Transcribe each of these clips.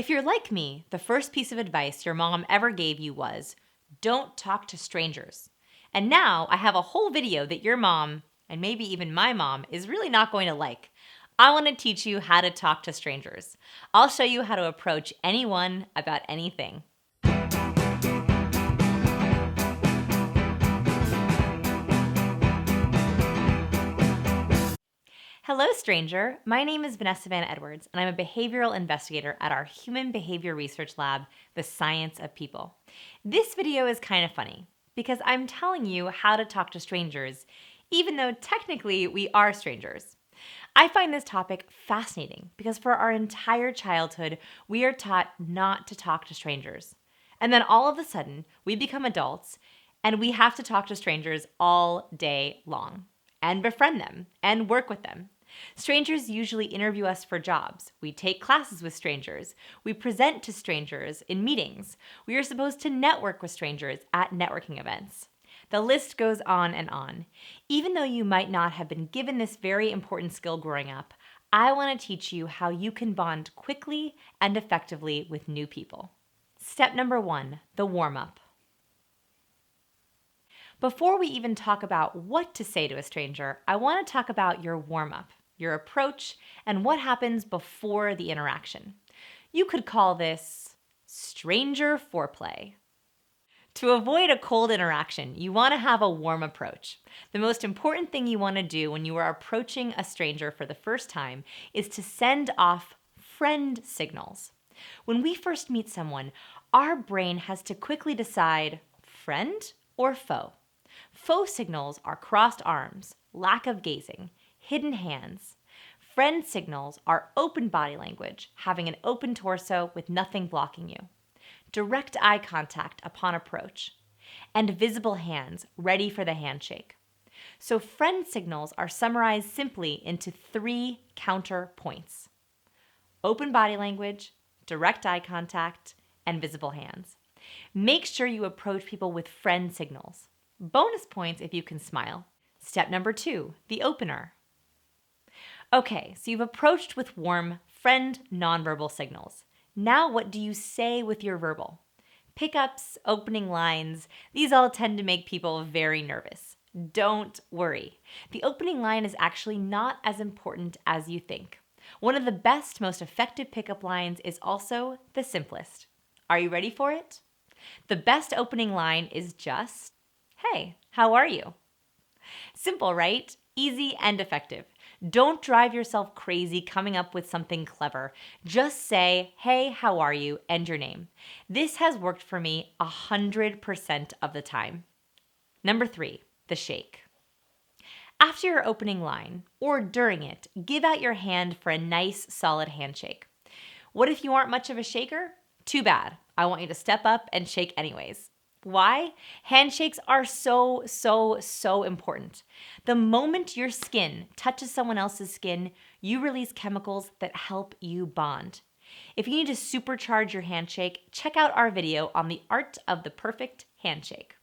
If you're like me, the first piece of advice your mom ever gave you was, don't talk to strangers. And now I have a whole video that your mom, and maybe even my mom, is really not going to like. I want to teach you how to talk to strangers. I'll show you how to approach anyone about anything. Hello, stranger. My name is Vanessa Van Edwards, and I'm a behavioral investigator at our Human Behavior Research Lab, The Science of People. This video is kind of funny because I'm telling you how to talk to strangers, even though technically we are strangers. I find this topic fascinating because for our entire childhood, we are taught not to talk to strangers. And then all of a sudden, we become adults and we have to talk to strangers all day long and befriend them and work with them. Strangers usually interview us for jobs. We take classes with strangers. We present to strangers in meetings. We are supposed to network with strangers at networking events. The list goes on and on. Even though you might not have been given this very important skill growing up, I want to teach you how you can bond quickly and effectively with new people. Step number 1, the warm-up. Before we even talk about what to say to a stranger, I want to talk about your warm-up, your approach, and what happens before the interaction. You could call this stranger foreplay. To avoid a cold interaction, you want to have a warm approach. The most important thing you want to do when you are approaching a stranger for the first time is to send off friend signals. When we first meet someone, our brain has to quickly decide friend or foe. Faux signals are crossed arms, lack of gazing, hidden hands. Friend signals are open body language, having an open torso with nothing blocking you. Direct eye contact upon approach. And visible hands ready for the handshake. So friend signals are summarized simply into 3 counterpoints. Open body language, direct eye contact, and visible hands. Make sure you approach people with friend signals. Bonus points if you can smile. Step number 2, the opener. Okay, so you've approached with warm, friend nonverbal signals. Now what do you say with your verbal? Pickups, opening lines, these all tend to make people very nervous. Don't worry. The opening line is actually not as important as you think. One of the best, most effective pickup lines is also the simplest. Are you ready for it? The best opening line is just, "Hey, how are you?" Simple, right? Easy and effective. Don't drive yourself crazy coming up with something clever. Just say, "Hey, how are you?" and your name. This has worked for me 100% of the time. Number 3, the shake. After your opening line, or during it, give out your hand for a nice, solid handshake. What if you aren't much of a shaker? Too bad. I want you to step up and shake anyways. Why? Handshakes are so important. The moment your skin touches someone else's skin, you release chemicals that help you bond. If you need to supercharge your handshake, check out our video on the art of the perfect handshake.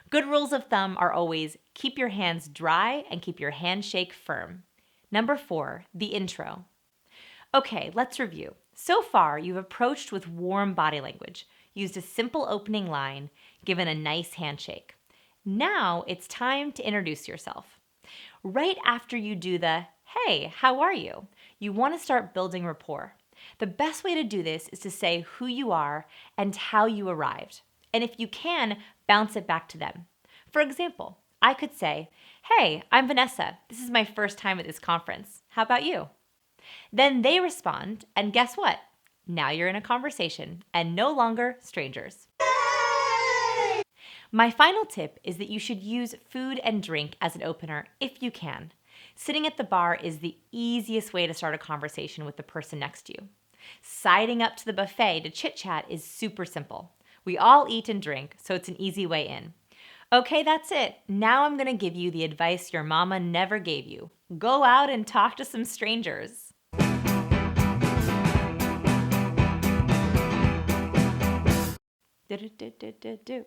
Good rules of thumb are always keep your hands dry and keep your handshake firm. Number 4, the intro. Okay, let's review. So far, you've approached with warm body language, used a simple opening line, given a nice handshake. Now it's time to introduce yourself. Right after you do the, "Hey, how are you?" you want to start building rapport. The best way to do this is to say who you are and how you arrived. And if you can, bounce it back to them. For example, I could say, "Hey, I'm Vanessa. This is my first time at this conference. How about you?" Then they respond, and guess what? Now you're in a conversation and no longer strangers. Yay! My final tip is that you should use food and drink as an opener if you can. Sitting at the bar is the easiest way to start a conversation with the person next to you. Siding up to the buffet to chit-chat is super simple. We all eat and drink, so it's an easy way in. Okay, that's it. Now I'm going to give you the advice your mama never gave you. Go out and talk to some strangers. Do.